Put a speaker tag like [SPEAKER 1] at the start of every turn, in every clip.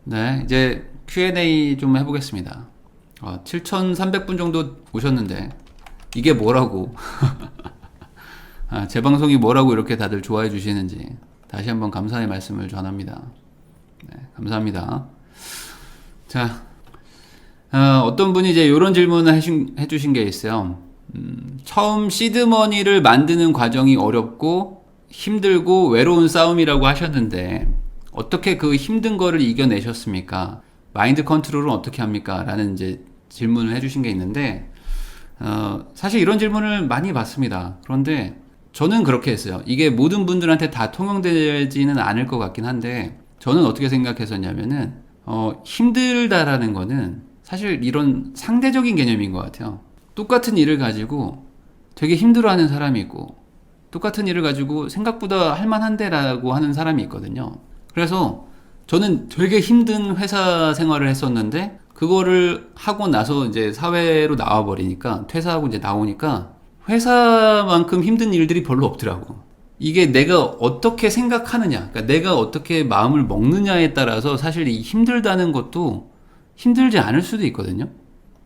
[SPEAKER 1] 네, 이제 Q&A 좀 해보겠습니다. 7,300분 정도 오셨는데, 이게 뭐라고, 제 방송이 뭐라고 이렇게 다들 좋아해 주시는지, 다시 한번 감사의 말씀을 전합니다. 네, 감사합니다. 자, 어떤 분이 이제 이런 질문을 해주신 게 있어요. 처음 시드머니를 만드는 과정이 어렵고, 힘들고, 외로운 싸움이라고 하셨는데, 어떻게 그 힘든 거를 이겨내셨습니까? 마인드 컨트롤은 어떻게 합니까? 라는 이제 질문을 해주신 게 있는데, 사실 이런 질문을 많이 받습니다. 그런데 저는 그렇게 했어요. 이게 모든 분들한테 다 통용되지는 않을 것 같긴 한데, 저는 어떻게 생각했었냐면은, 힘들다라는 거는 사실 이런 상대적인 개념인 것 같아요. 똑같은 일을 가지고 되게 힘들어하는 사람이 있고, 똑같은 일을 가지고 생각보다 할만한데라고 하는 사람이 있거든요. 그래서 저는 되게 힘든 회사 생활을 했었는데 그거를 하고 나서 이제 사회로 나와 버리니까 퇴사하고 이제 나오니까 회사만큼 힘든 일들이 별로 없더라고. 이게 내가 어떻게 생각하느냐, 그러니까 내가 어떻게 마음을 먹느냐에 따라서 사실 이 힘들다는 것도 힘들지 않을 수도 있거든요.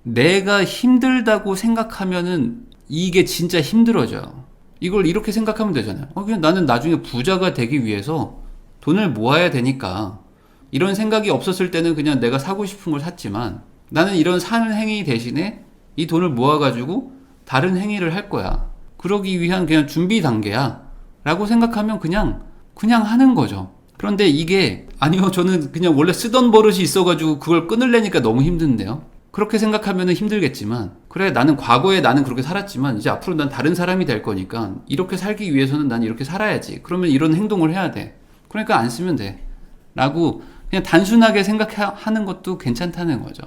[SPEAKER 1] 내가 힘들다고 생각하면은 이게 진짜 힘들어져요. 이걸 이렇게 생각하면 되잖아요. 그냥 나는 나중에 부자가 되기 위해서 돈을 모아야 되니까 이런 생각이 없었을 때는 그냥 내가 사고 싶은 걸 샀지만 나는 이런 사는 행위 대신에 이 돈을 모아가지고 다른 행위를 할 거야. 그러기 위한 그냥 준비 단계야. 라고 생각하면 그냥 하는 거죠. 그런데 이게 아니요, 저는 그냥 원래 쓰던 버릇이 있어가지고 그걸 끊으려니까 너무 힘든데요. 그렇게 생각하면 힘들겠지만, 그래, 나는 과거에 나는 그렇게 살았지만, 이제 앞으로 난 다른 사람이 될 거니까, 이렇게 살기 위해서는 난 이렇게 살아야지. 그러면 이런 행동을 해야 돼. 그러니까 안 쓰면 돼. 라고, 그냥 단순하게 생각하는 것도 괜찮다는 거죠.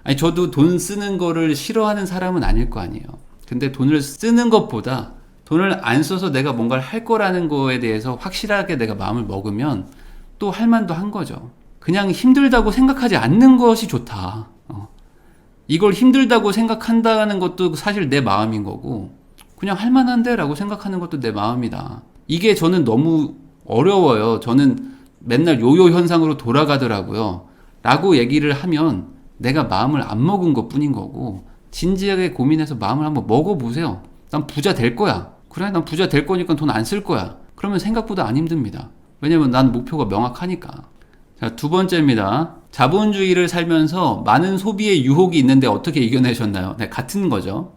[SPEAKER 1] 아니, 저도 돈 쓰는 거를 싫어하는 사람은 아닐 거 아니에요. 근데 돈을 쓰는 것보다, 돈을 안 써서 내가 뭔가를 할 거라는 거에 대해서 확실하게 내가 마음을 먹으면, 또 할 만도 한 거죠. 그냥 힘들다고 생각하지 않는 것이 좋다. 이걸 힘들다고 생각한다는 것도 사실 내 마음인 거고 그냥 할만한데 라고 생각하는 것도 내 마음이다. 이게 저는 너무 어려워요. 저는 맨날 요요 현상으로 돌아가더라고요. 라고 얘기를 하면 내가 마음을 안 먹은 것 뿐인 거고 진지하게 고민해서 마음을 한번 먹어보세요. 난 부자 될 거야. 그래, 난 부자 될 거니까 돈 안 쓸 거야. 그러면 생각보다 안 힘듭니다. 왜냐면 난 목표가 명확하니까. 자, 두 번째입니다. 자본주의를 살면서 많은 소비의 유혹이 있는데 어떻게 이겨내셨나요? 네, 같은 거죠.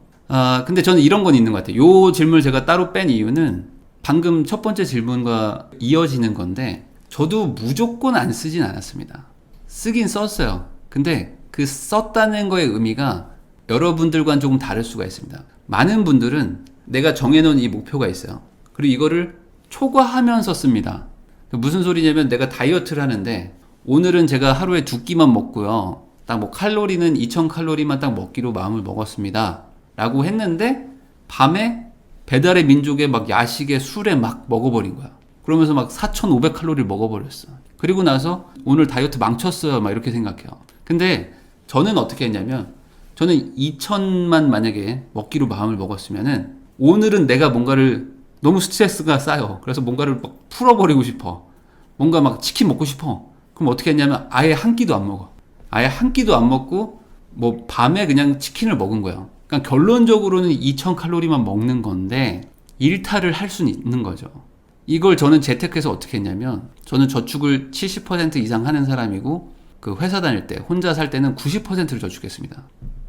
[SPEAKER 1] 근데 저는 이런 건 있는 것 같아요. 요 질문을 제가 따로 뺀 이유는 방금 첫 번째 질문과 이어지는 건데 저도 무조건 안 쓰진 않았습니다. 쓰긴 썼어요. 근데 그 썼다는 거의 의미가 여러분들과는 조금 다를 수가 있습니다. 많은 분들은 내가 정해놓은 이 목표가 있어요. 그리고 이거를 초과하면서 씁니다. 무슨 소리냐면 내가 다이어트를 하는데 오늘은 제가 하루에 2끼만 먹고요. 딱 뭐 칼로리는 2000칼로리만 딱 먹기로 마음을 먹었습니다. 라고 했는데 밤에 배달의 민족에 막 야식에 술에 막 먹어버린 거야. 그러면서 막 4500칼로리를 먹어버렸어. 그리고 나서 오늘 다이어트 망쳤어요. 막 이렇게 생각해요. 근데 저는 어떻게 했냐면 저는 2000만 만약에 먹기로 마음을 먹었으면은 오늘은 내가 뭔가를 너무 스트레스가 쌓여. 그래서 뭔가를 막 풀어버리고 싶어. 뭔가 막 치킨 먹고 싶어. 그럼 어떻게 했냐면 아예 한 끼도 안 먹어. 아예 한 끼도 안 먹고 뭐 밤에 그냥 치킨을 먹은 거예요. 그러니까 결론적으로는 2000칼로리만 먹는 건데 일탈을 할 수는 있는 거죠. 이걸 저는 재테크해서 어떻게 했냐면 저는 저축을 70% 이상 하는 사람이고 그 회사 다닐 때 혼자 살 때는 90%를 저축했습니다.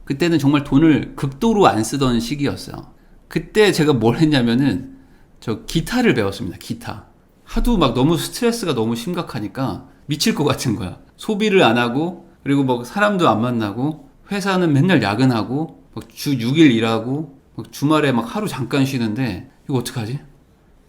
[SPEAKER 1] 그때는 정말 돈을 극도로 안 쓰던 시기였어요. 그때 제가 뭘 했냐면은 저 기타를 배웠습니다. 기타. 하도 막 너무 스트레스가 너무 심각하니까 미칠 것 같은 거야. 소비를 안 하고 그리고 뭐 사람도 안 만나고 회사는 맨날 야근하고 막 주 6일 일하고 막 주말에 막 하루 잠깐 쉬는데 이거 어떡하지?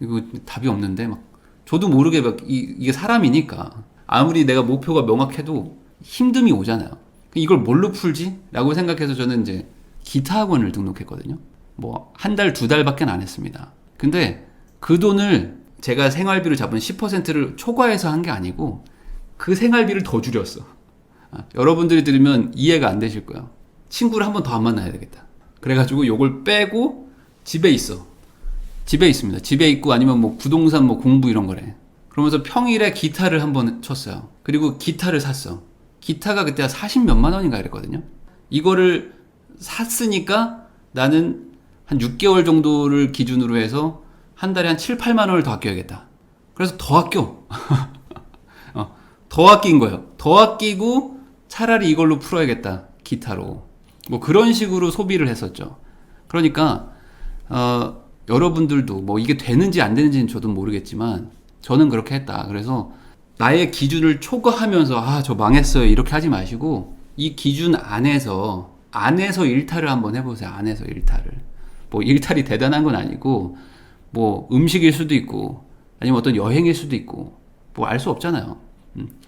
[SPEAKER 1] 이거 답이 없는데 막 저도 모르게 막 이게 사람이니까 아무리 내가 목표가 명확해도 힘듦이 오잖아요. 이걸 뭘로 풀지? 라고 생각해서 저는 이제 기타 학원을 등록했거든요. 뭐 한 달, 두 달밖에 안 했습니다. 근데 그 돈을 제가 생활비로 잡은 10%를 초과해서 한 게 아니고 그 생활비를 더 줄였어. 여러분들이 들으면 이해가 안 되실 거예요. 친구를 한 번 더 안 만나야 되겠다. 그래가지고 요걸 빼고 집에 있어. 집에 있습니다. 집에 있고 아니면 뭐 부동산 뭐 공부 이런 거래. 그러면서 평일에 기타를 한 번 쳤어요. 그리고 기타를 샀어. 기타가 그때 40 몇만 원인가 그랬거든요. 이거를 샀으니까 나는 한 6개월 정도를 기준으로 해서 한 달에 한 7, 8만 원을 더 아껴야겠다. 그래서 더 아껴. 더 아낀 거예요. 더 아끼고 차라리 이걸로 풀어야겠다. 기타로. 뭐 그런 식으로 소비를 했었죠. 그러니까 여러분들도 뭐 이게 되는지 안 되는지는 저도 모르겠지만 저는 그렇게 했다. 그래서 나의 기준을 초과하면서 저 망했어요 이렇게 하지 마시고 이 기준 안에서 일탈을 한번 해보세요. 안에서 일탈을. 뭐 일탈이 대단한 건 아니고 뭐 음식일 수도 있고 아니면 어떤 여행일 수도 있고 뭐 알 수 없잖아요.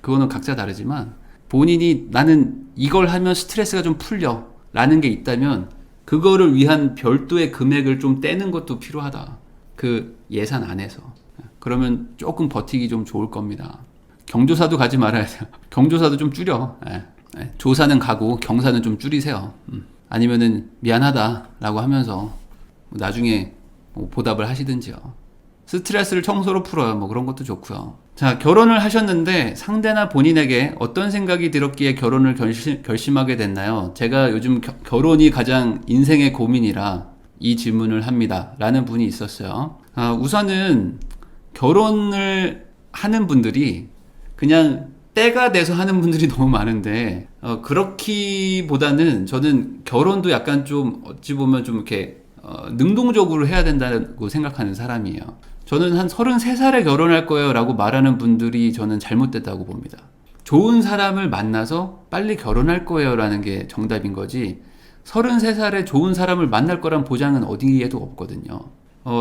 [SPEAKER 1] 그거는 각자 다르지만 본인이 나는 이걸 하면 스트레스가 좀 풀려 라는 게 있다면 그거를 위한 별도의 금액을 좀 떼는 것도 필요하다. 그 예산 안에서. 그러면 조금 버티기 좀 좋을 겁니다. 경조사도 가지 말아야 돼요. 경조사도 좀 줄여. 조사는 가고 경사는 좀 줄이세요. 아니면은 미안하다라고 하면서 나중에 뭐 보답을 하시든지요. 스트레스를 청소로 풀어요. 뭐 그런 것도 좋고요. 자, 결혼을 하셨는데 상대나 본인에게 어떤 생각이 들었기에 결혼을 결심하게 됐나요? 제가 요즘 결혼이 가장 인생의 고민이라 이 질문을 합니다. 라는 분이 있었어요. 우선은 결혼을 하는 분들이 그냥 때가 돼서 하는 분들이 너무 많은데 그렇기보다는 저는 결혼도 약간 좀 어찌 보면 좀 이렇게 능동적으로 해야 된다고 생각하는 사람이에요. 저는 한 33살에 결혼할 거예요 라고 말하는 분들이 저는 잘못됐다고 봅니다. 좋은 사람을 만나서 빨리 결혼할 거예요 라는 게 정답인 거지 33살에 좋은 사람을 만날 거란 보장은 어디에도 없거든요.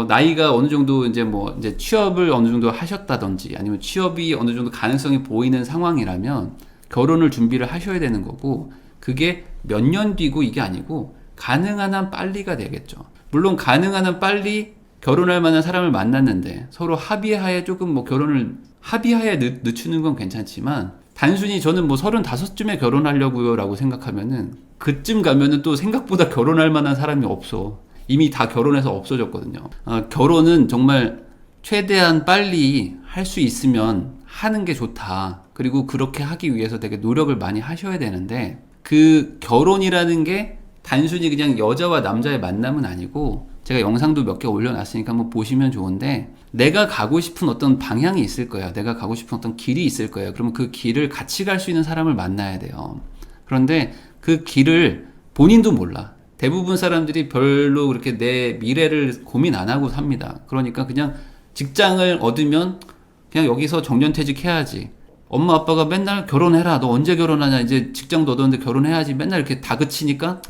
[SPEAKER 1] 나이가 어느 정도 이제 취업을 어느 정도 하셨다든지 아니면 취업이 어느 정도 가능성이 보이는 상황이라면 결혼을 준비를 하셔야 되는 거고 그게 몇 년 뒤고 이게 아니고 가능한 한 빨리가 되겠죠. 물론 가능한 한 빨리 결혼할 만한 사람을 만났는데 서로 합의하에 조금 뭐 결혼을 합의하에 늦추는 건 괜찮지만 단순히 저는 뭐 35쯤에 결혼하려고요 라고 생각하면은 그쯤 가면은 또 생각보다 결혼할 만한 사람이 없어. 이미 다 결혼해서 없어졌거든요. 결혼은 정말 최대한 빨리 할 수 있으면 하는 게 좋다. 그리고 그렇게 하기 위해서 되게 노력을 많이 하셔야 되는데 그 결혼이라는 게 단순히 그냥 여자와 남자의 만남은 아니고 제가 영상도 몇 개 올려놨으니까 한번 보시면 좋은데 내가 가고 싶은 어떤 방향이 있을 거야. 내가 가고 싶은 어떤 길이 있을 거야. 그러면 그 길을 같이 갈 수 있는 사람을 만나야 돼요. 그런데 그 길을 본인도 몰라. 대부분 사람들이 별로 그렇게 내 미래를 고민 안 하고 삽니다. 그러니까 그냥 직장을 얻으면 그냥 여기서 정년퇴직해야지. 엄마 아빠가 맨날 결혼해라. 너 언제 결혼하냐. 이제 직장도 얻었는데 결혼해야지. 맨날 이렇게 다그치니까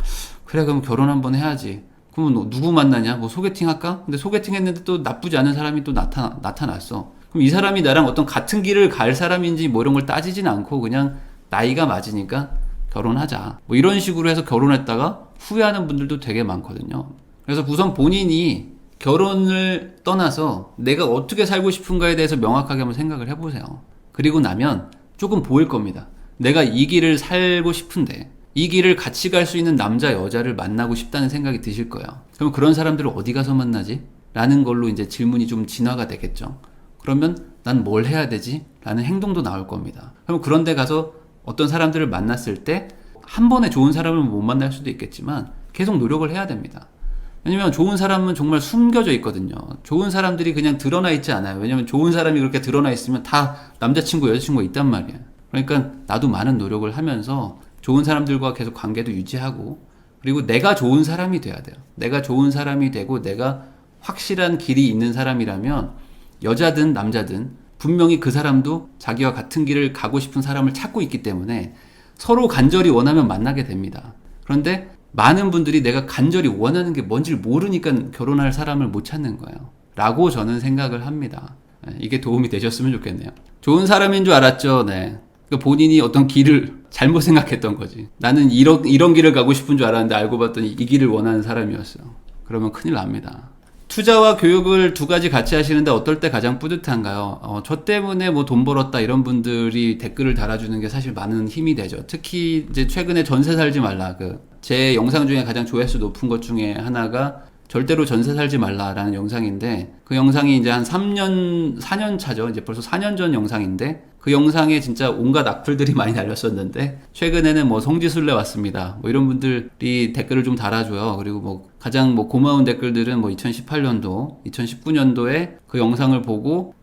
[SPEAKER 1] 그래 그럼 결혼 한번 해야지. 그러면 누구 만나냐? 뭐 소개팅 할까? 근데 소개팅 했는데 또 나쁘지 않은 사람이 또 나타났어. 그럼 이 사람이 나랑 어떤 같은 길을 갈 사람인지 뭐 이런 걸 따지진 않고 그냥 나이가 맞으니까 결혼하자. 뭐 이런 식으로 해서 결혼했다가 후회하는 분들도 되게 많거든요. 그래서 우선 본인이 결혼을 떠나서 내가 어떻게 살고 싶은가에 대해서 명확하게 한번 생각을 해보세요. 그리고 나면 조금 보일 겁니다. 내가 이 길을 살고 싶은데 이 길을 같이 갈 수 있는 남자, 여자를 만나고 싶다는 생각이 드실 거예요. 그럼 그런 사람들을 어디 가서 만나지? 라는 걸로 이제 질문이 좀 진화가 되겠죠. 그러면 난 뭘 해야 되지? 라는 행동도 나올 겁니다. 그럼 그런 데 가서 어떤 사람들을 만났을 때 한 번에 좋은 사람을 못 만날 수도 있겠지만 계속 노력을 해야 됩니다. 왜냐면 좋은 사람은 정말 숨겨져 있거든요. 좋은 사람들이 그냥 드러나 있지 않아요. 왜냐면 좋은 사람이 그렇게 드러나 있으면 다 남자친구, 여자친구가 있단 말이에요. 그러니까 나도 많은 노력을 하면서 좋은 사람들과 계속 관계도 유지하고 그리고 내가 좋은 사람이 돼야 돼요. 내가 좋은 사람이 되고 내가 확실한 길이 있는 사람이라면 여자든 남자든 분명히 그 사람도 자기와 같은 길을 가고 싶은 사람을 찾고 있기 때문에 서로 간절히 원하면 만나게 됩니다. 그런데 많은 분들이 내가 간절히 원하는 게 뭔지를 모르니까 결혼할 사람을 못 찾는 거예요. 라고 저는 생각을 합니다. 이게 도움이 되셨으면 좋겠네요. 좋은 사람인 줄 알았죠. 네. 그러니까 본인이 어떤 길을 잘못 생각했던 거지. 나는 이런 길을 가고 싶은 줄 알았는데 알고 봤더니 이 길을 원하는 사람이었어요. 그러면 큰일 납니다. 투자와 교육을 두 가지 같이 하시는데 어떨 때 가장 뿌듯한가요? 저 때문에 뭐 돈 벌었다 이런 분들이 댓글을 달아주는 게 사실 많은 힘이 되죠. 특히 이제 최근에 전세 살지 말라 제 영상 중에 가장 조회수 높은 것 중에 하나가 절대로 전세 살지 말라라는 영상인데, 그 영상이 이제 한 3년, 4년 차죠. 이제 벌써 4년 전 영상인데, 그 영상에 진짜 온갖 악플들이 많이 달렸었는데, 최근에는 뭐 성지순례 왔습니다, 뭐 이런 분들이 댓글을 좀 달아줘요. 그리고 뭐 가장 뭐 고마운 댓글들은 뭐 2018년도, 2019년도에 그 영상을 보고,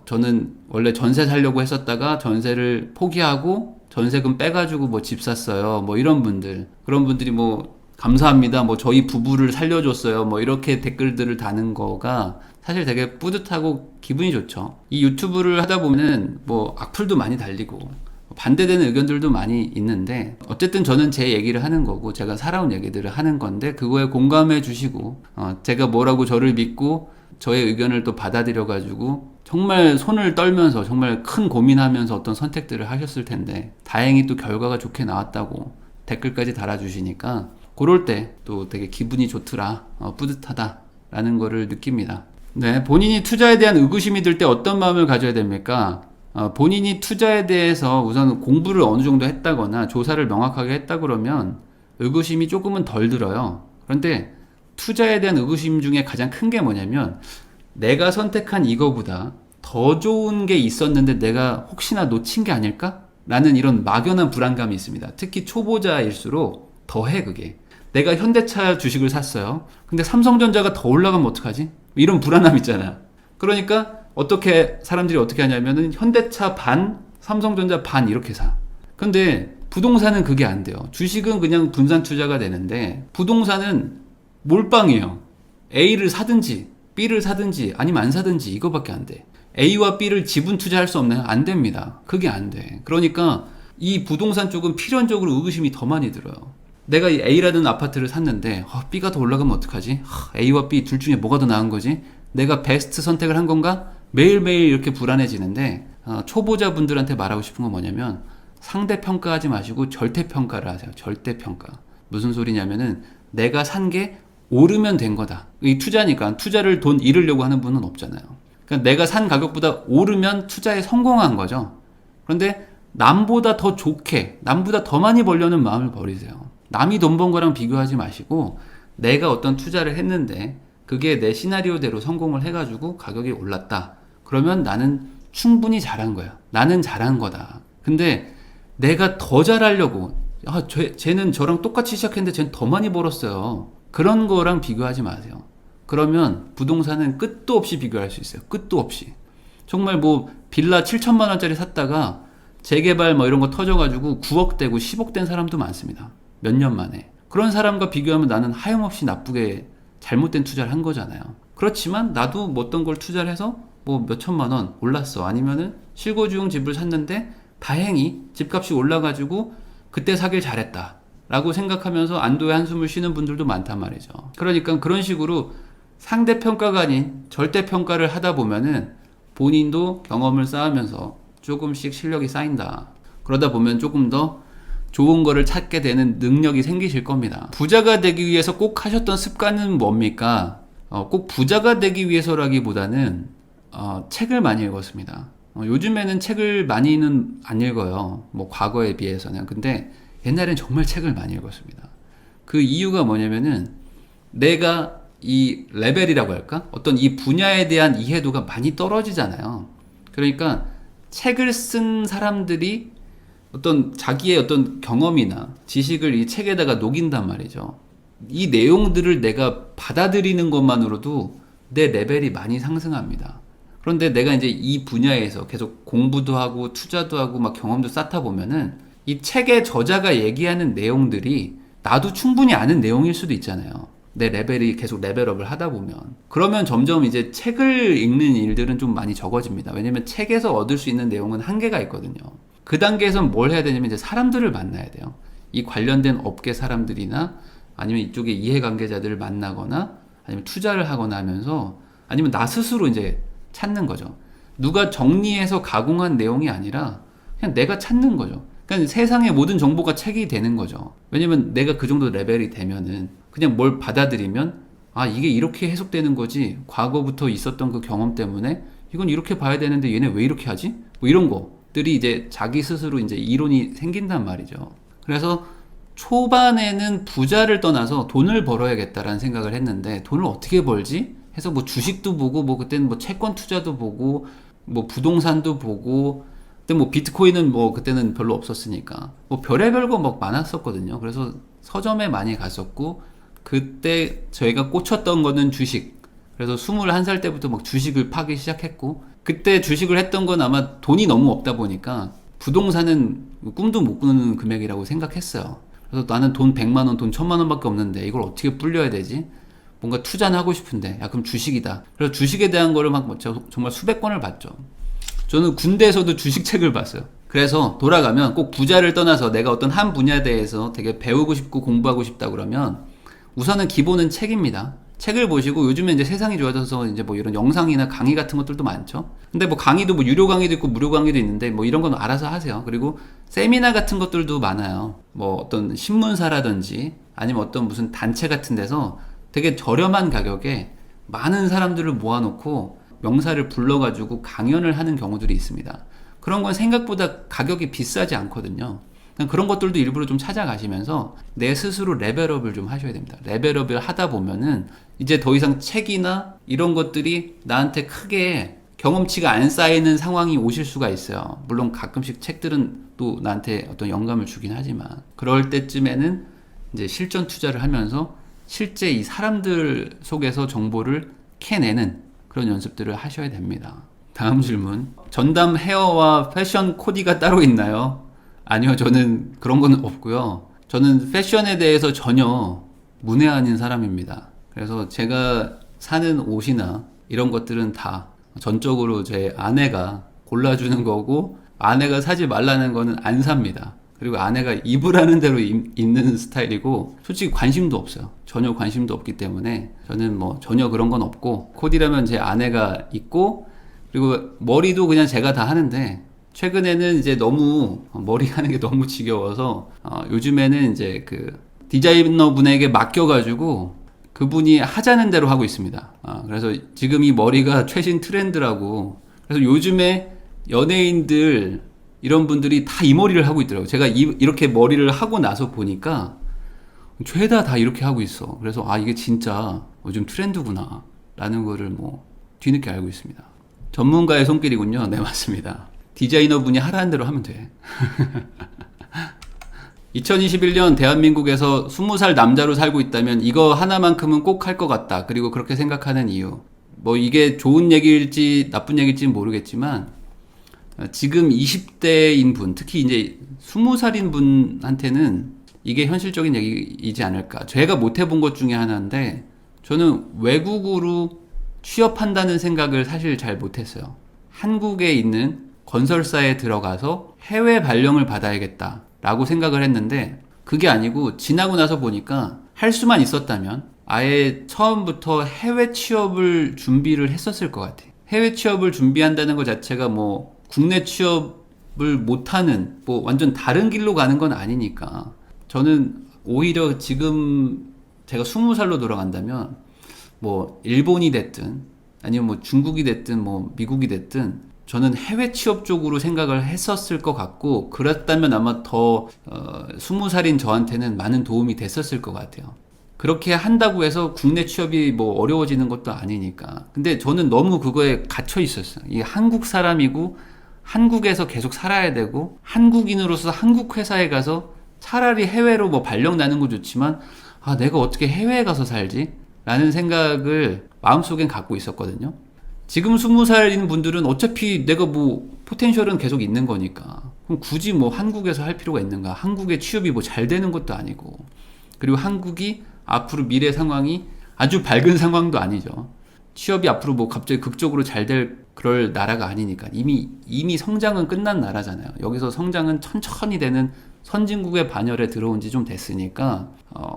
[SPEAKER 1] 저는 원래 전세 살려고 했었다가 전세를 포기하고 전세금 빼가지고 뭐 집 샀어요, 뭐 이런 분들, 그런 분들이 뭐 감사합니다, 뭐 저희 부부를 살려줬어요, 뭐 이렇게 댓글들을 다는 거가 사실 되게 뿌듯하고 기분이 좋죠. 이 유튜브를 하다 보면은 뭐 악플도 많이 달리고 반대되는 의견들도 많이 있는데, 어쨌든 저는 제 얘기를 하는 거고 제가 살아온 얘기들을 하는 건데, 그거에 공감해 주시고 제가 뭐라고 저를 믿고 저의 의견을 또 받아들여 가지고 정말 손을 떨면서 정말 큰 고민하면서 어떤 선택들을 하셨을 텐데, 다행히 또 결과가 좋게 나왔다고 댓글까지 달아주시니까 그럴 때 또 되게 기분이 좋더라, 뿌듯하다 라는 거를 느낍니다. 네, 본인이 투자에 대한 의구심이 들 때 어떤 마음을 가져야 됩니까? 본인이 투자에 대해서 우선 공부를 어느 정도 했다거나 조사를 명확하게 했다 그러면 의구심이 조금은 덜 들어요. 그런데 투자에 대한 의구심 중에 가장 큰 게 뭐냐면, 내가 선택한 이거보다 더 좋은 게 있었는데 내가 혹시나 놓친 게 아닐까? 라는 이런 막연한 불안감이 있습니다. 특히 초보자일수록 더해. 그게 내가 현대차 주식을 샀어요, 근데 삼성전자가 더 올라가면 어떡하지? 이런 불안함 있잖아. 그러니까 사람들이 어떻게 하냐면은 현대차 반, 삼성전자 반 이렇게 사. 근데 부동산은 그게 안 돼요. 주식은 그냥 분산 투자가 되는데 부동산은 몰빵이에요. A를 사든지 B를 사든지 아니면 안 사든지 이거밖에 안 돼. A와 B를 지분 투자할 수 없나요? 안 됩니다. 그게 안 돼. 그러니까 이 부동산 쪽은 필연적으로 의구심이 더 많이 들어요. 내가 이 A라는 아파트를 샀는데 B가 더 올라가면 어떡하지? A와 B 둘 중에 뭐가 더 나은 거지? 내가 베스트 선택을 한 건가? 매일매일 이렇게 불안해지는데, 초보자분들한테 말하고 싶은 건 뭐냐면, 상대평가하지 마시고 절대평가를 하세요. 절대평가. 무슨 소리냐면은 내가 산 게 오르면 된 거다. 이 투자니까 투자를 돈 잃으려고 하는 분은 없잖아요. 그러니까 내가 산 가격보다 오르면 투자에 성공한 거죠. 그런데 남보다 더 좋게, 남보다 더 많이 벌려는 마음을 버리세요. 남이 돈 번 거랑 비교하지 마시고, 내가 어떤 투자를 했는데 그게 내 시나리오대로 성공을 해가지고 가격이 올랐다. 그러면 나는 충분히 잘한 거야. 나는 잘한 거다. 근데 내가 더 잘하려고, 쟤는 저랑 똑같이 시작했는데 쟤는 더 많이 벌었어요, 그런 거랑 비교하지 마세요. 그러면 부동산은 끝도 없이 비교할 수 있어요. 끝도 없이. 정말 뭐 빌라 7천만 원짜리 샀다가 재개발 뭐 이런 거 터져가지고 9억 되고 10억 된 사람도 많습니다. 몇 년 만에. 그런 사람과 비교하면 나는 하염없이 나쁘게 잘못된 투자를 한 거잖아요. 그렇지만 나도 뭐 어떤 걸 투자를 해서 뭐 몇 천만 원 올랐어. 아니면은 실거주용 집을 샀는데 다행히 집값이 올라가지고 그때 사길 잘했다 라고 생각하면서 안도의 한숨을 쉬는 분들도 많단 말이죠. 그러니까 그런 식으로 상대평가가 아닌 절대평가를 하다 보면은 본인도 경험을 쌓으면서 조금씩 실력이 쌓인다. 그러다 보면 조금 더 좋은 거를 찾게 되는 능력이 생기실 겁니다. 부자가 되기 위해서 꼭 하셨던 습관은 뭡니까? 꼭 부자가 되기 위해서라기보다는 책을 많이 읽었습니다. 요즘에는 책을 많이는 안 읽어요. 뭐 과거에 비해서는. 근데 옛날엔 정말 책을 많이 읽었습니다. 그 이유가 뭐냐면은 내가 이 레벨이라고 할까? 어떤 이 분야에 대한 이해도가 많이 떨어지잖아요. 그러니까 책을 쓴 사람들이 어떤 자기의 어떤 경험이나 지식을 이 책에다가 녹인단 말이죠. 이 내용들을 내가 받아들이는 것만으로도 내 레벨이 많이 상승합니다. 그런데 내가 이제 이 분야에서 계속 공부도 하고 투자도 하고 막 경험도 쌓다 보면은 이 책의 저자가 얘기하는 내용들이 나도 충분히 아는 내용일 수도 있잖아요. 내 레벨이 계속 레벨업을 하다 보면. 그러면 점점 이제 책을 읽는 일들은 좀 많이 적어집니다. 왜냐면 책에서 얻을 수 있는 내용은 한계가 있거든요. 그 단계에서는 뭘 해야 되냐면 이제 사람들을 만나야 돼요. 이 관련된 업계 사람들이나 아니면 이쪽의 이해관계자들을 만나거나 아니면 투자를 하거나 하면서, 아니면 나 스스로 이제 찾는 거죠. 누가 정리해서 가공한 내용이 아니라 그냥 내가 찾는 거죠. 그러니까 세상의 모든 정보가 책이 되는 거죠. 왜냐면 내가 그 정도 레벨이 되면은 그냥 뭘 받아들이면 이게 이렇게 해석되는 거지, 과거부터 있었던 그 경험 때문에 이건 이렇게 봐야 되는데 얘네 왜 이렇게 하지? 뭐 이런 것들이 이제 자기 스스로 이제 이론이 생긴단 말이죠. 그래서 초반에는 부자를 떠나서 돈을 벌어야겠다라는 생각을 했는데 돈을 어떻게 벌지? 해서 뭐 주식도 보고 뭐 그때는 뭐 채권 투자도 보고 뭐 부동산도 보고 그때 뭐 비트코인은 뭐 그때는 별로 없었으니까 뭐 별의별 거 막 많았었거든요. 그래서 서점에 많이 갔었고 그때 저희가 꽂혔던 거는 주식. 그래서 21살 때부터 막 주식을 파기 시작했고 그때 주식을 했던 건 아마 돈이 너무 없다 보니까 부동산은 꿈도 못 꾸는 금액이라고 생각했어요. 그래서 나는 돈 100만 원, 돈 1000만 원밖에 없는데 이걸 어떻게 불려야 되지? 뭔가 투자는 하고 싶은데 야 그럼 주식이다. 그래서 주식에 대한 거를 막 정말 수백 권을 봤죠. 저는 군대에서도 주식책을 봤어요. 그래서 돌아가면 꼭 부자를 떠나서 내가 어떤 한 분야에 대해서 되게 배우고 싶고 공부하고 싶다 그러면 우선은 기본은 책입니다. 책을 보시고 요즘에 이제 세상이 좋아져서 이제 뭐 이런 영상이나 강의 같은 것들도 많죠. 근데 뭐 강의도 뭐 유료 강의도 있고 무료 강의도 있는데 뭐 이런 건 알아서 하세요. 그리고 세미나 같은 것들도 많아요. 뭐 어떤 신문사라든지 아니면 어떤 무슨 단체 같은 데서 되게 저렴한 가격에 많은 사람들을 모아놓고 명사를 불러가지고 강연을 하는 경우들이 있습니다. 그런 건 생각보다 가격이 비싸지 않거든요. 그런 것들도 일부러 좀 찾아가시면서 내 스스로 레벨업을 좀 하셔야 됩니다. 레벨업을 하다 보면은 이제 더 이상 책이나 이런 것들이 나한테 크게 경험치가 안 쌓이는 상황이 오실 수가 있어요. 물론 가끔씩 책들은 또 나한테 어떤 영감을 주긴 하지만 그럴 때쯤에는 이제 실전 투자를 하면서 실제 이 사람들 속에서 정보를 캐내는 그런 연습들을 하셔야 됩니다. 다음 질문. 전담 헤어와 패션 코디가 따로 있나요? 아니요, 저는 그런 건 없고요. 저는 패션에 대해서 전혀 문외한인 사람입니다. 그래서 제가 사는 옷이나 이런 것들은 다 전적으로 제 아내가 골라주는 거고 아내가 사지 말라는 거는 안 삽니다. 그리고 아내가 입으라는 대로 입는 스타일이고 솔직히 관심도 없어요. 전혀 관심도 없기 때문에 저는 뭐 전혀 그런 건 없고 코디라면 제 아내가 입고 그리고 머리도 그냥 제가 다 하는데 최근에는 이제 너무 머리 하는 게 너무 지겨워서 요즘에는 이제 그 디자이너 분에게 맡겨가지고 그분이 하자는 대로 하고 있습니다. 그래서 지금 이 머리가 최신 트렌드라고 그래서 요즘에 연예인들 이런 분들이 다 이 머리를 하고 있더라고요. 제가 이렇게 머리를 하고 나서 보니까 죄다 다 이렇게 하고 있어. 그래서 이게 진짜 요즘 트렌드구나 라는 거를 뭐 뒤늦게 알고 있습니다. 전문가의 손길이군요. 네, 맞습니다. 디자이너 분이 하라는 대로 하면 돼. 2021년 대한민국에서 20살 남자로 살고 있다면 이거 하나만큼은 꼭 할 것 같다. 그리고 그렇게 생각하는 이유. 뭐 이게 좋은 얘기일지 나쁜 얘기일지는 모르겠지만 지금 20대인 분, 특히 이제 20살인 분한테는 이게 현실적인 얘기이지 않을까. 제가 못 해본 것 중에 하나인데 저는 외국으로 취업한다는 생각을 사실 잘 못했어요. 한국에 있는 건설사에 들어가서 해외 발령을 받아야겠다 라고 생각을 했는데 그게 아니고 지나고 나서 보니까 할 수만 있었다면 아예 처음부터 해외 취업을 준비를 했었을 것 같아요. 해외 취업을 준비한다는 것 자체가 뭐 국내 취업을 못하는 뭐 완전 다른 길로 가는 건 아니니까 저는 오히려 지금 제가 20살로 돌아간다면 뭐 일본이 됐든 아니면 뭐 중국이 됐든 뭐 미국이 됐든 저는 해외 취업 쪽으로 생각을 했었을 것 같고 그랬다면 아마 더 20살인 저한테는 많은 도움이 됐었을 것 같아요. 그렇게 한다고 해서 국내 취업이 뭐 어려워지는 것도 아니니까. 근데 저는 너무 그거에 gat혀 있었어요. 이게 한국 사람이고 한국에서 계속 살아야 되고 한국인으로서 한국 회사에 가서 차라리 해외로 뭐 발령 나는 거 좋지만 내가 어떻게 해외에 가서 살지? 라는 생각을 마음속엔 갖고 있었거든요. 지금 20살인 분들은 어차피 내가 뭐 포텐셜은 계속 있는 거니까 그럼 굳이 뭐 한국에서 할 필요가 있는가? 한국의 취업이 뭐 잘 되는 것도 아니고 그리고 한국이 앞으로 미래 상황이 아주 밝은 상황도 아니죠. 취업이 앞으로 뭐 갑자기 극적으로 잘 될 그럴 나라가 아니니까 이미 성장은 끝난 나라잖아요. 여기서 성장은 천천히 되는 선진국의 반열에 들어온 지 좀 됐으니까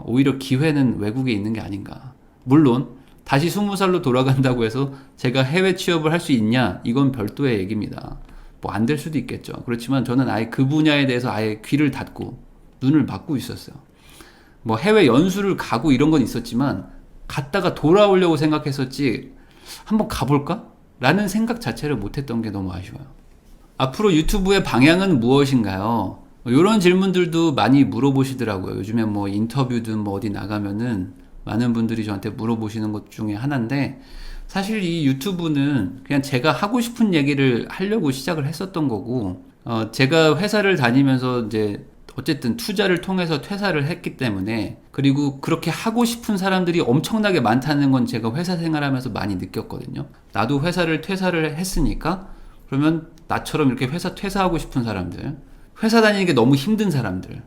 [SPEAKER 1] 오히려 기회는 외국에 있는 게 아닌가. 물론 다시 20살로 돌아간다고 해서 제가 해외 취업을 할 수 있냐? 이건 별도의 얘기입니다. 뭐 안 될 수도 있겠죠. 그렇지만 저는 아예 그 분야에 대해서 아예 귀를 닫고 눈을 막고 있었어요. 뭐 해외 연수를 가고 이런 건 있었지만 갔다가 돌아오려고 생각했었지 한번 가볼까? 라는 생각 자체를 못했던 게 너무 아쉬워요. 앞으로 유튜브의 방향은 무엇인가요? 이런 질문들도 많이 물어보시더라고요. 요즘에 뭐 인터뷰든 뭐 어디 나가면은 많은 분들이 저한테 물어보시는 것 중에 하나인데, 사실 이 유튜브는 그냥 제가 하고 싶은 얘기를 하려고 시작을 했었던 거고, 제가 회사를 다니면서 이제 어쨌든 투자를 통해서 퇴사를 했기 때문에, 그리고 그렇게 하고 싶은 사람들이 엄청나게 많다는 건 제가 회사 생활하면서 많이 느꼈거든요. 나도 회사를 퇴사를 했으니까 그러면 나처럼 이렇게 회사 퇴사하고 싶은 사람들, 회사 다니는 게 너무 힘든 사람들,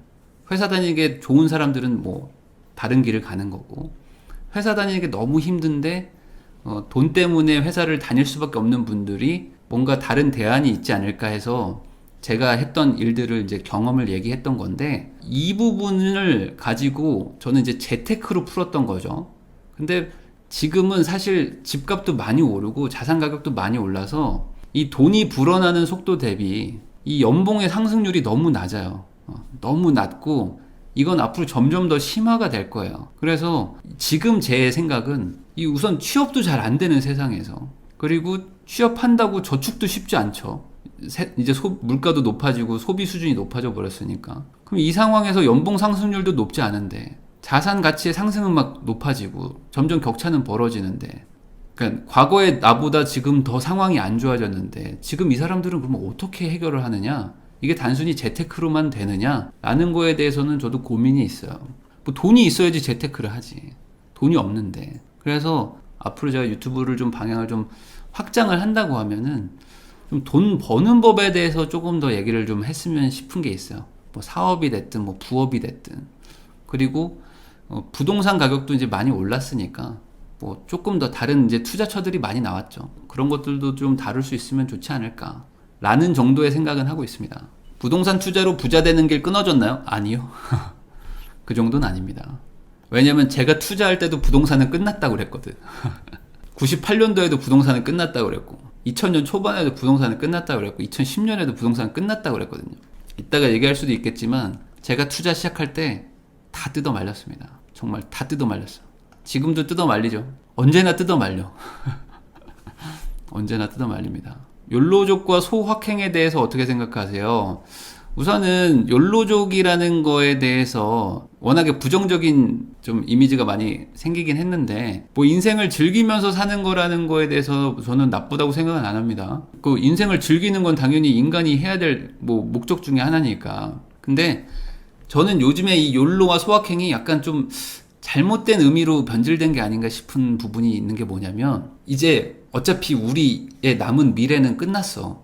[SPEAKER 1] 회사 다니는 게 좋은 사람들은 뭐 다른 길을 가는 거고, 회사 다니는 게 너무 힘든데 돈 때문에 회사를 다닐 수밖에 없는 분들이 뭔가 다른 대안이 있지 않을까 해서 제가 했던 일들을 이제 경험을 얘기했던 건데, 이 부분을 가지고 저는 이제 재테크로 풀었던 거죠. 근데 지금은 사실 집값도 많이 오르고 자산 가격도 많이 올라서 이 돈이 불어나는 속도 대비 이 연봉의 상승률이 너무 낮아요. 너무 낮고 이건 앞으로 점점 더 심화가 될 거예요. 그래서 지금 제 생각은 이 우선 취업도 잘 안 되는 세상에서, 그리고 취업한다고 저축도 쉽지 않죠. 이제 물가도 높아지고 소비 수준이 높아져 버렸으니까. 그럼 이 상황에서 연봉 상승률도 높지 않은데 자산 가치의 상승은 막 높아지고 점점 격차는 벌어지는데, 그러니까 과거에 나보다 지금 더 상황이 안 좋아졌는데 지금 이 사람들은 그러면 어떻게 해결을 하느냐? 이게 단순히 재테크로만 되느냐? 라는 거에 대해서는 저도 고민이 있어요. 뭐 돈이 있어야지 재테크를 하지. 돈이 없는데. 그래서 앞으로 제가 유튜브를 좀 방향을 좀 확장을 한다고 하면은 좀 돈 버는 법에 대해서 조금 더 얘기를 좀 했으면 싶은 게 있어요. 뭐 사업이 됐든 뭐 부업이 됐든. 그리고 부동산 가격도 이제 많이 올랐으니까 뭐 조금 더 다른 이제 투자처들이 많이 나왔죠. 그런 것들도 좀 다룰 수 있으면 좋지 않을까 라는 정도의 생각은 하고 있습니다. 부동산 투자로 부자 되는 길 끊어졌나요? 아니요. 그 정도는 아닙니다. 왜냐면 제가 투자할 때도 부동산은 끝났다고 그랬거든. 98년도에도 부동산은 끝났다고 그랬고, 2000년 초반에도 부동산은 끝났다고 그랬고, 2010년에도 부동산은 끝났다고 그랬거든요. 이따가 얘기할 수도 있겠지만 제가 투자 시작할 때 다 뜯어 말렸습니다. 정말 다 뜯어 말렸어. 지금도 뜯어 말리죠. 언제나 뜯어 말려. 언제나 뜯어 말립니다. 욜로족과 소확행에 대해서 어떻게 생각하세요? 우선은 욜로족이라는 거에 대해서 워낙에 부정적인 좀 이미지가 많이 생기긴 했는데, 뭐 인생을 즐기면서 사는 거라는 거에 대해서 저는 나쁘다고 생각은 안 합니다. 그 인생을 즐기는 건 당연히 인간이 해야 될 뭐 목적 중에 하나니까. 근데 저는 요즘에 이 욜로와 소확행이 약간 좀 잘못된 의미로 변질된 게 아닌가 싶은 부분이 있는 게 뭐냐면, 이제 어차피 우리의 남은 미래는 끝났어.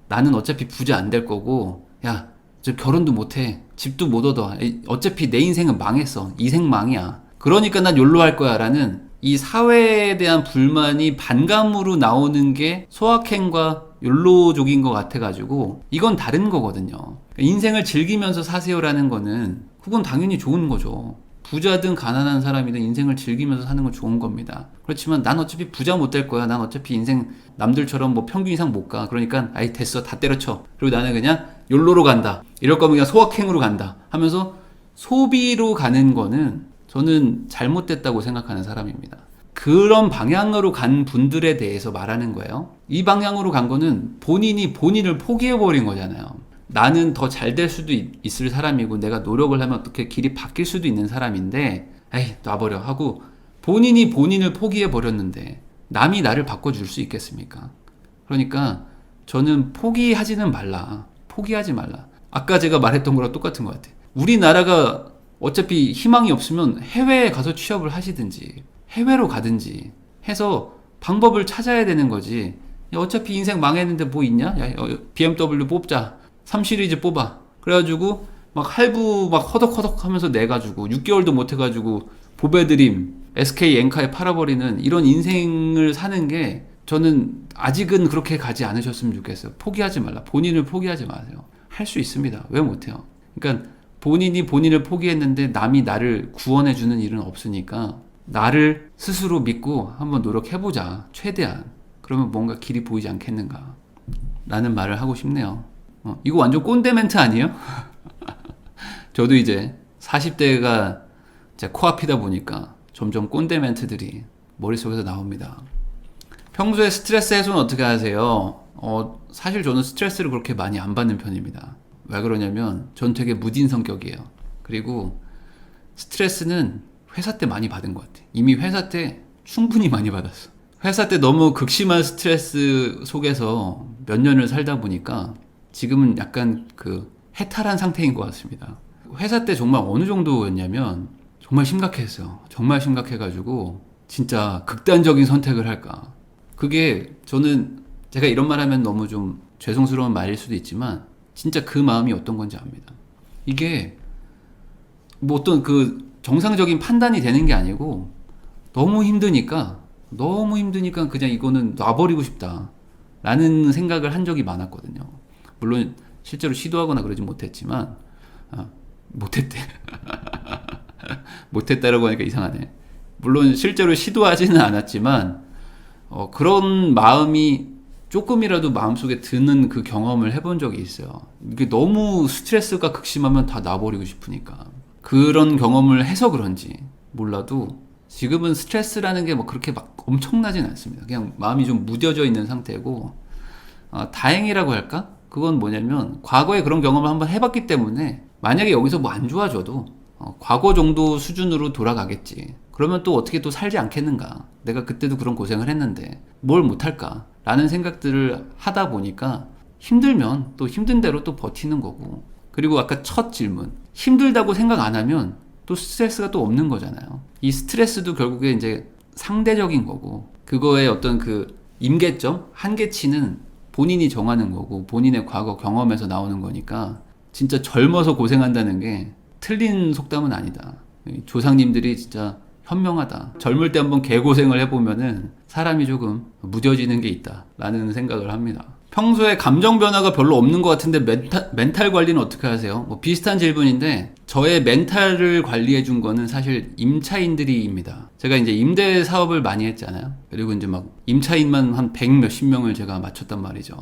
[SPEAKER 1] 나는 어차피 부자 안 될 거고, 야, 저 결혼도 못 해. 집도 못 얻어. 어차피 내 인생은 망했어. 이생망이야. 그러니까 난 욜로 할 거야. 라는 이 사회에 대한 불만이 반감으로 나오는 게 소확행과 욜로족인 것 같아가지고, 이건 다른 거거든요. 인생을 즐기면서 사세요라는 거는 그건 당연히 좋은 거죠. 부자든 가난한 사람이든 인생을 즐기면서 사는 건 좋은 겁니다. 그렇지만 난 어차피 부자 못 될 거야. 난 어차피 인생 남들처럼 뭐 평균 이상 못 가. 그러니까 아이 됐어. 다 때려쳐. 그리고 나는 그냥 욜로로 간다. 이럴 거면 그냥 소확행으로 간다. 하면서 소비로 가는 거는 저는 잘못됐다고 생각하는 사람입니다. 그런 방향으로 간 분들에 대해서 말하는 거예요. 이 방향으로 간 거는 본인이 본인을 포기해버린 거잖아요. 나는 더 잘 될 수도 있을 사람이고 내가 노력을 하면 어떻게 길이 바뀔 수도 있는 사람인데, 에이 놔버려 하고 본인이 본인을 포기해버렸는데 남이 나를 바꿔줄 수 있겠습니까? 그러니까 저는 포기하지는 말라. 포기하지 말라. 아까 제가 말했던 거랑 똑같은 것 같아. 우리나라가 어차피 희망이 없으면 해외에 가서 취업을 하시든지 해외로 가든지 해서 방법을 찾아야 되는 거지. 야, 어차피 인생 망했는데 뭐 있냐? 야, BMW 뽑자. 3 시리즈 뽑아. 그래가지고 막 할부 막 허덕허덕 하면서 내가지고 6개월도 못 해가지고 보배드림 SK 엔카에 팔아버리는 이런 인생을 사는 게, 저는 아직은 그렇게 가지 않으셨으면 좋겠어요. 포기하지 말라. 본인을 포기하지 마세요. 할 수 있습니다. 왜 못해요? 그러니까 본인이 본인을 포기했는데 남이 나를 구원해주는 일은 없으니까 나를 스스로 믿고 한번 노력해보자. 최대한. 그러면 뭔가 길이 보이지 않겠는가 라는 말을 하고 싶네요. 이거 완전 꼰대 멘트 아니에요? 저도 이제 40대가 제 코앞이다 보니까 점점 꼰대 멘트들이 머릿속에서 나옵니다. 평소에 스트레스 해소는 어떻게 하세요? 사실 저는 스트레스를 그렇게 많이 안 받는 편입니다. 왜 그러냐면 전 되게 무딘 성격이에요. 그리고 스트레스는 회사 때 많이 받은 것 같아. 이미 회사 때 충분히 많이 받았어. 회사 때 너무 극심한 스트레스 속에서 몇 년을 살다 보니까 지금은 약간 그 해탈한 상태인 것 같습니다. 회사 때 정말 어느 정도였냐면 정말 심각했어요. 정말 심각해가지고 진짜 극단적인 선택을 할까. 그게 저는 제가 이런 말 하면 너무 좀 죄송스러운 말일 수도 있지만 진짜 그 마음이 어떤 건지 압니다. 이게 뭐 어떤 그 정상적인 판단이 되는 게 아니고 너무 힘드니까 그냥 이거는 놔버리고 싶다 라는 생각을 한 적이 많았거든요. 물론 실제로 시도하거나 그러진 못했지만 못했대. 못했다라고 하니까 이상하네. 물론 실제로 시도하지는 않았지만 그런 마음이 조금이라도 마음속에 드는 그 경험을 해본 적이 있어요. 이게 너무 스트레스가 극심하면 다 놔버리고 싶으니까. 그런 경험을 해서 그런지 몰라도 지금은 스트레스라는 게 뭐 그렇게 막 엄청나진 않습니다. 그냥 마음이 좀 무뎌져 있는 상태고 다행이라고 할까? 그건 뭐냐면 과거에 그런 경험을 한번 해봤기 때문에 만약에 여기서 뭐 안 좋아져도 과거 정도 수준으로 돌아가겠지. 그러면 또 어떻게 또 살지 않겠는가? 내가 그때도 그런 고생을 했는데 뭘 못할까? 라는 생각들을 하다 보니까 힘들면 또 힘든 대로 또 버티는 거고. 그리고 아까 첫 질문, 힘들다고 생각 안 하면 또 스트레스가 또 없는 거잖아요. 이 스트레스도 결국에 이제 상대적인 거고, 그거의 어떤 그 임계점, 한계치는 본인이 정하는 거고 본인의 과거 경험에서 나오는 거니까 진짜 젊어서 고생한다는 게 틀린 속담은 아니다. 조상님들이 진짜 현명하다. 젊을 때 한번 개고생을 해보면은 사람이 조금 무뎌지는 게 있다라는 생각을 합니다. 평소에 감정 변화가 별로 없는 것 같은데 멘탈 관리는 어떻게 하세요? 뭐 비슷한 질문인데 저의 멘탈을 관리해 준 거는 사실 임차인들이입니다. 제가 이제 임대 사업을 많이 했잖아요. 그리고 이제 막 임차인만 한 100 몇십 명을 제가 맞췄단 말이죠.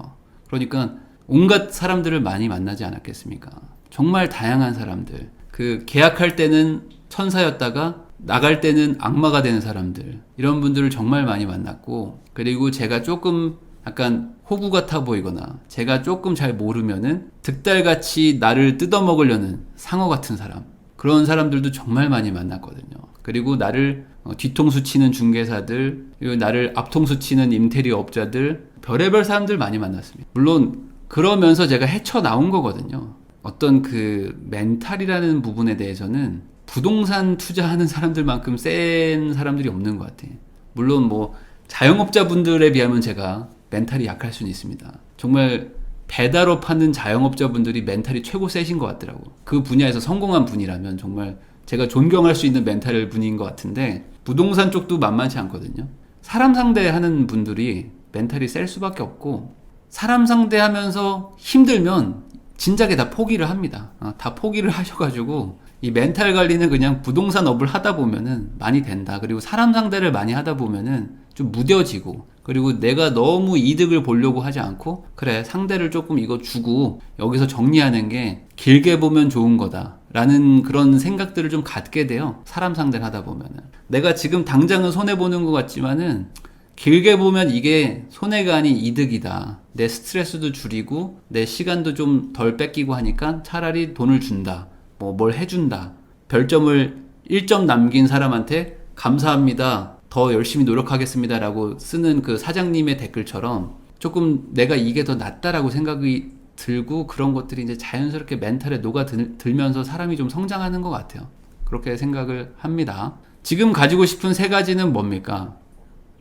[SPEAKER 1] 그러니까 온갖 사람들을 많이 만나지 않았겠습니까? 정말 다양한 사람들. 그 계약할 때는 천사였다가 나갈 때는 악마가 되는 사람들. 이런 분들을 정말 많이 만났고, 그리고 제가 조금 약간 호구 같아 보이거나 제가 조금 잘 모르면은 득달같이 나를 뜯어먹으려는 상어 같은 사람, 그런 사람들도 정말 많이 만났거든요. 그리고 나를 뒤통수 치는 중개사들, 그리고 나를 앞통수 치는 인테리어 업자들, 별의별 사람들 많이 만났습니다. 물론 그러면서 제가 헤쳐나온 거거든요. 어떤 그 멘탈이라는 부분에 대해서는 부동산 투자하는 사람들만큼 센 사람들이 없는 것 같아요. 물론 뭐 자영업자분들에 비하면 제가 멘탈이 약할 수는 있습니다. 정말 배달업 하는 자영업자분들이 멘탈이 최고 세신 것 같더라고. 그 분야에서 성공한 분이라면 정말 제가 존경할 수 있는 멘탈 분인 것 같은데, 부동산 쪽도 만만치 않거든요. 사람 상대하는 분들이 멘탈이 셀 수밖에 없고, 사람 상대하면서 힘들면 진작에 다 포기를 합니다. 다 포기를 하셔가지고 이 멘탈 관리는 그냥 부동산 업을 하다 보면은 많이 된다. 그리고 사람 상대를 많이 하다 보면은 좀 무뎌지고, 그리고 내가 너무 이득을 보려고 하지 않고, 그래 상대를 조금 이거 주고 여기서 정리하는 게 길게 보면 좋은 거다 라는 그런 생각들을 좀 갖게 돼요. 사람 상대를 하다 보면은 내가 지금 당장은 손해보는 것 같지만은 길게 보면 이게 손해가 아닌 이득이다. 내 스트레스도 줄이고 내 시간도 좀 덜 뺏기고 하니까 차라리 돈을 준다, 뭐 뭘 해준다, 별점을 1점 남긴 사람한테 감사합니다, 더 열심히 노력하겠습니다 라고 쓰는 그 사장님의 댓글처럼 조금 내가 이게 더 낫다라고 생각이 들고, 그런 것들이 이제 자연스럽게 멘탈에 녹아들면서 사람이 좀 성장하는 것 같아요. 그렇게 생각을 합니다. 지금 가지고 싶은 세 가지는 뭡니까?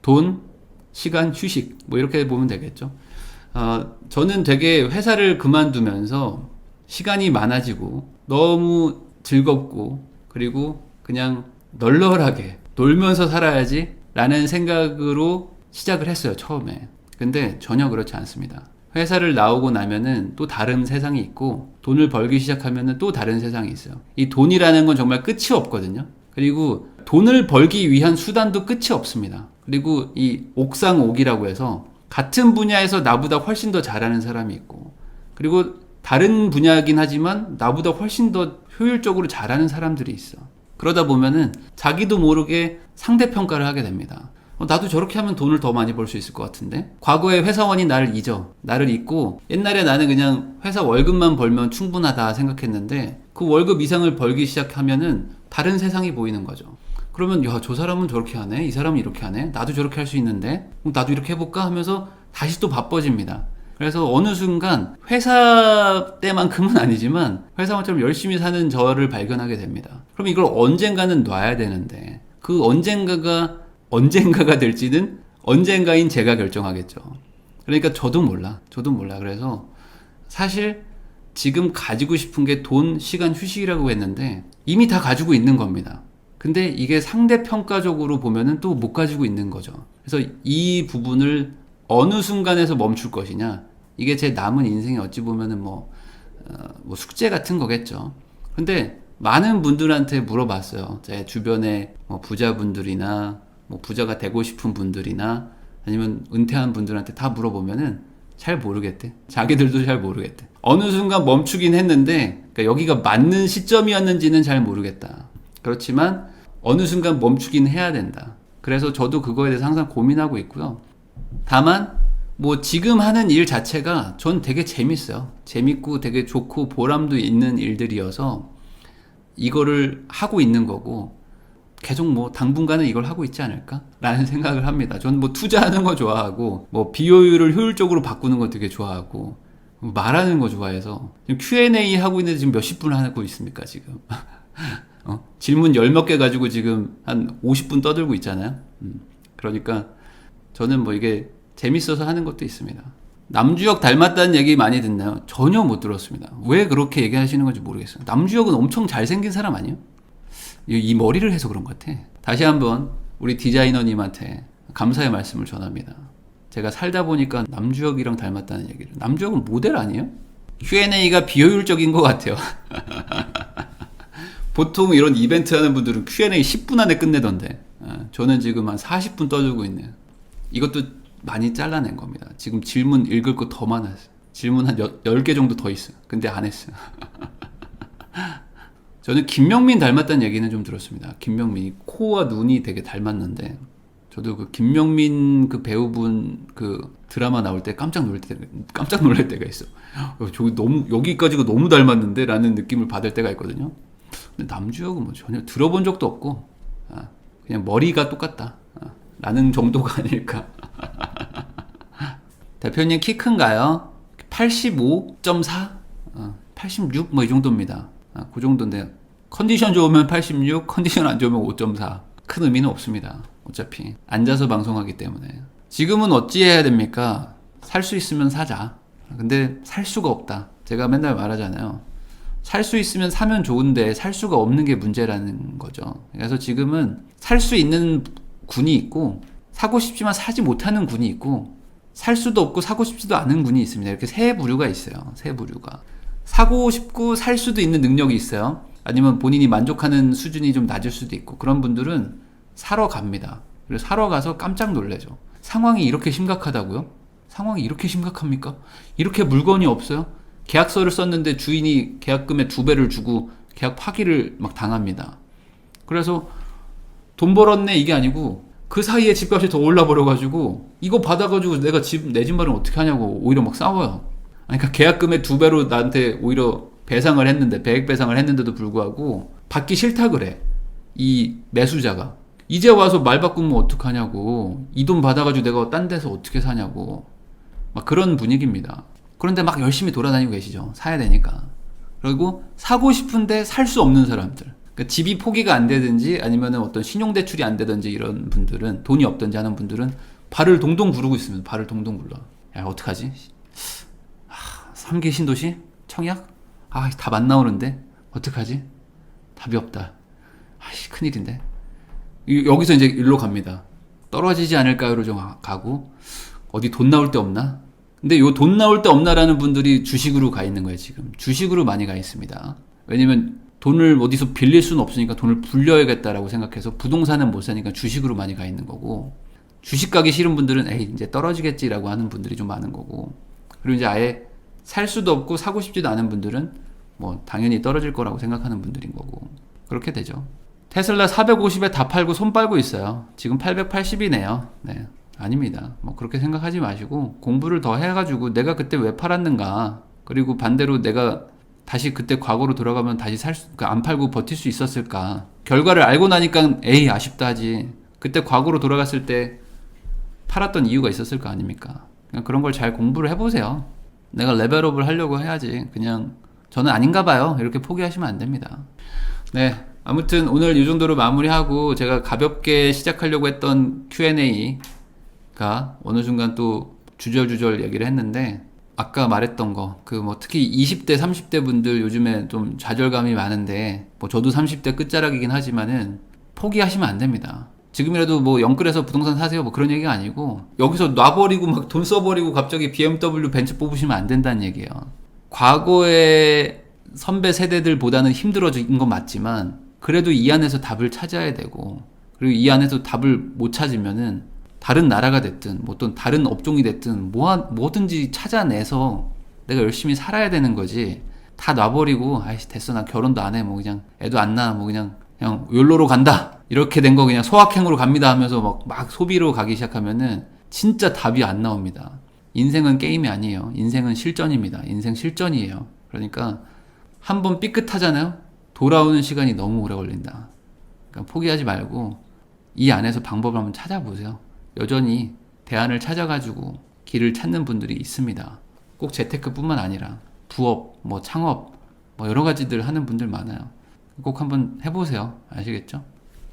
[SPEAKER 1] 돈, 시간, 휴식, 뭐 이렇게 보면 되겠죠. 저는 되게 회사를 그만두면서 시간이 많아지고 너무 즐겁고, 그리고 그냥 널널하게 놀면서 살아야지 라는 생각으로 시작을 했어요, 처음에. 근데 전혀 그렇지 않습니다. 회사를 나오고 나면은 또 다른 세상이 있고, 돈을 벌기 시작하면은 또 다른 세상이 있어요. 이 돈이라는 건 정말 끝이 없거든요. 그리고 돈을 벌기 위한 수단도 끝이 없습니다. 그리고 이 옥상옥이라고 해서 같은 분야에서 나보다 훨씬 더 잘하는 사람이 있고, 그리고 다른 분야이긴 하지만 나보다 훨씬 더 효율적으로 잘하는 사람들이 있어. 그러다 보면은 자기도 모르게 상대평가를 하게 됩니다. 나도 저렇게 하면 돈을 더 많이 벌 수 있을 것 같은데? 과거에 회사원이 나를 잊어. 나를 잊고 옛날에 나는 그냥 회사 월급만 벌면 충분하다 생각했는데 그 월급 이상을 벌기 시작하면은 다른 세상이 보이는 거죠. 그러면 야, 저 사람은 저렇게 하네. 이 사람은 이렇게 하네. 나도 저렇게 할 수 있는데 그럼 나도 이렇게 해볼까 하면서 다시 또 바빠집니다. 그래서 어느 순간 회사 때만큼은 아니지만 회사원처럼 열심히 사는 저를 발견하게 됩니다. 그럼 이걸 언젠가는 놔야 되는데 그 언젠가가 될지는 언젠가인 제가 결정하겠죠. 그러니까 저도 몰라. 그래서 사실 지금 가지고 싶은 게 돈, 시간, 휴식이라고 했는데 이미 다 가지고 있는 겁니다. 근데 이게 상대평가적으로 보면은 또 못 가지고 있는 거죠. 그래서 이 부분을 어느 순간에서 멈출 것이냐. 이게 제 남은 인생에 어찌 보면은 뭐 숙제 같은 거겠죠. 근데 많은 분들한테 물어봤어요. 제 주변에 뭐 부자분들이나 뭐 부자가 되고 싶은 분들이나 아니면 은퇴한 분들한테 다 물어보면은 잘 모르겠대. 자기들도 잘 모르겠대. 어느 순간 멈추긴 했는데 그러니까 여기가 맞는 시점이었는지는 잘 모르겠다. 그렇지만 어느 순간 멈추긴 해야 된다. 그래서 저도 그거에 대해서 항상 고민하고 있고요. 다만 뭐 지금 하는 일 자체가 전 되게 재밌어요. 재밌고 되게 좋고 보람도 있는 일들이어서 이거를 하고 있는 거고 계속 뭐 당분간은 이걸 하고 있지 않을까? 라는 생각을 합니다. 전 뭐 투자하는 거 좋아하고 뭐 비효율을 효율적으로 바꾸는 거 되게 좋아하고 말하는 거 좋아해서 지금 Q&A 하고 있는데 지금 몇십 분 하고 있습니까 지금? 질문 열 몇 개 가지고 지금 한 50분 떠들고 있잖아요. 그러니까 저는 뭐 이게 재밌어서 하는 것도 있습니다. 남주혁 닮았다는 얘기 많이 듣나요? 전혀 못 들었습니다. 왜 그렇게 얘기하시는 건지 모르겠어요. 남주혁은 엄청 잘생긴 사람 아니에요? 이 머리를 해서 그런 것 같아. 다시 한번 우리 디자이너님한테 감사의 말씀을 전합니다. 제가 살다 보니까 남주혁이랑 닮았다는 얘기를. 남주혁은 모델 아니에요? Q&A가 비효율적인 것 같아요. 보통 이런 이벤트 하는 분들은 Q&A 10분 안에 끝내던데 저는 지금 한 40분 떠들고 있네요. 이것도 많이 잘라낸 겁니다. 지금 질문 읽을 거 더 많았어요. 질문 한 10개 정도 더 있어요. 근데 안 했어요. 저는 김명민 닮았다는 얘기는 좀 들었습니다. 김명민이 코와 눈이 되게 닮았는데 저도 그 김명민 그 배우분 그 드라마 나올 때 깜짝 놀랄 때가 있어. 저기 너무 여기까지가 너무 닮았는데 라는 느낌을 받을 때가 있거든요. 근데 남주혁은 뭐 전혀 들어본 적도 없고 그냥 머리가 똑같다 라는 정도가 아닐까. 대표님 키 큰가요? 85.4? 86? 뭐 이 정도입니다. 그 정도인데 컨디션 좋으면 86, 컨디션 안 좋으면 5.4. 큰 의미는 없습니다. 어차피 앉아서 방송하기 때문에. 지금은 어찌해야 됩니까? 살 수 있으면 사자. 근데 살 수가 없다. 제가 맨날 말하잖아요. 살 수 있으면 사면 좋은데 살 수가 없는 게 문제라는 거죠. 그래서 지금은 살 수 있는 군이 있고 사고 싶지만 사지 못하는 군이 있고 살 수도 없고 사고 싶지도 않은 군이 있습니다. 이렇게 세 부류가 있어요. 세 부류가. 사고 싶고 살 수도 있는 능력이 있어요. 아니면 본인이 만족하는 수준이 좀 낮을 수도 있고 그런 분들은 사러 갑니다. 그래서 사러 가서 깜짝 놀래죠. 상황이 이렇게 심각하다고요? 상황이 이렇게 심각합니까? 이렇게 물건이 없어요? 계약서를 썼는데 주인이 계약금의 2배를 주고 계약 파기를 막 당합니다. 그래서 돈 벌었네 이게 아니고 그 사이에 집값이 더 올라버려가지고 이거 받아가지고 내가 내 집 마련 어떻게 하냐고 오히려 막 싸워요. 그러니까 계약금의 2배로 나한테 오히려 배상을 했는데 배액 배상을 했는데도 불구하고 받기 싫다 그래. 이 매수자가 이제 와서 말 바꾸면 어떡하냐고 이 돈 받아가지고 내가 딴 데서 어떻게 사냐고 막 그런 분위기입니다. 그런데 막 열심히 돌아다니고 계시죠. 사야 되니까. 그리고 사고 싶은데 살 수 없는 사람들. 그러니까 집이 포기가 안 되든지 아니면 어떤 신용대출이 안 되든지 이런 분들은 돈이 없든지 하는 분들은 발을 동동 구르고 있습니다. 발을 동동 굴러. 야 어떡하지? 3기 신도시? 청약? 답 안 나오는데? 어떡하지? 답이 없다. 큰일인데. 여기서 이제 일로 갑니다. 떨어지지 않을까요로 좀 가고 어디 돈 나올 데 없나? 근데 요 돈 나올 데 없나라는 분들이 주식으로 가 있는 거예요 지금. 주식으로 많이 가 있습니다. 왜냐면 돈을 어디서 빌릴 수는 없으니까 돈을 불려야겠다라고 생각해서 부동산은 못 사니까 주식으로 많이 가 있는 거고 주식 가기 싫은 분들은 에이 이제 떨어지겠지라고 하는 분들이 좀 많은 거고 그리고 이제 아예 살 수도 없고 사고 싶지도 않은 분들은 뭐 당연히 떨어질 거라고 생각하는 분들인 거고 그렇게 되죠. 테슬라 450에 다 팔고 손 빨고 있어요. 지금 880이네요. 네. 아닙니다. 뭐 그렇게 생각하지 마시고 공부를 더 해가지고 내가 그때 왜 팔았는가, 그리고 반대로 내가 다시 그때 과거로 돌아가면 다시 안 팔고 버틸 수 있었을까, 결과를 알고 나니까 에이 아쉽다 하지, 그때 과거로 돌아갔을 때 팔았던 이유가 있었을 거 아닙니까? 그냥 그런 걸 잘 공부를 해보세요. 내가 레벨업을 하려고 해야지 그냥 저는 아닌가 봐요 이렇게 포기하시면 안 됩니다. 네, 아무튼 오늘 이 정도로 마무리하고, 제가 가볍게 시작하려고 했던 Q&A가 어느 순간 또 주절주절 얘기를 했는데, 아까 말했던 거, 그 뭐 특히 20대 30대 분들 요즘에 좀 좌절감이 많은데, 뭐 저도 30대 끝자락이긴 하지만은 포기하시면 안 됩니다. 지금이라도 뭐 영끌해서 부동산 사세요 뭐 그런 얘기가 아니고, 여기서 놔버리고 막 돈 써버리고 갑자기 BMW 벤츠 뽑으시면 안 된다는 얘기예요. 과거의 선배 세대들보다는 힘들어진 건 맞지만 그래도 이 안에서 답을 찾아야 되고, 그리고 이 안에서 답을 못 찾으면은 다른 나라가 됐든 뭐 또 다른 업종이 됐든 뭐든지 찾아내서 내가 열심히 살아야 되는 거지, 다 놔버리고 아이씨 됐어 나 결혼도 안 해 뭐 그냥 애도 안 낳아 뭐 그냥 욜로로 간다 이렇게 된 거 그냥 소확행으로 갑니다 하면서 막 소비로 가기 시작하면은 진짜 답이 안 나옵니다. 인생은 게임이 아니에요. 인생은 실전입니다. 인생 실전이에요. 그러니까 한번 삐끗하잖아요. 돌아오는 시간이 너무 오래 걸린다. 그러니까 포기하지 말고 이 안에서 방법을 한번 찾아보세요. 여전히 대안을 찾아가지고 길을 찾는 분들이 있습니다. 꼭 재테크뿐만 아니라 부업, 뭐 창업, 뭐 여러 가지들 하는 분들 많아요. 꼭 한번 해보세요. 아시겠죠?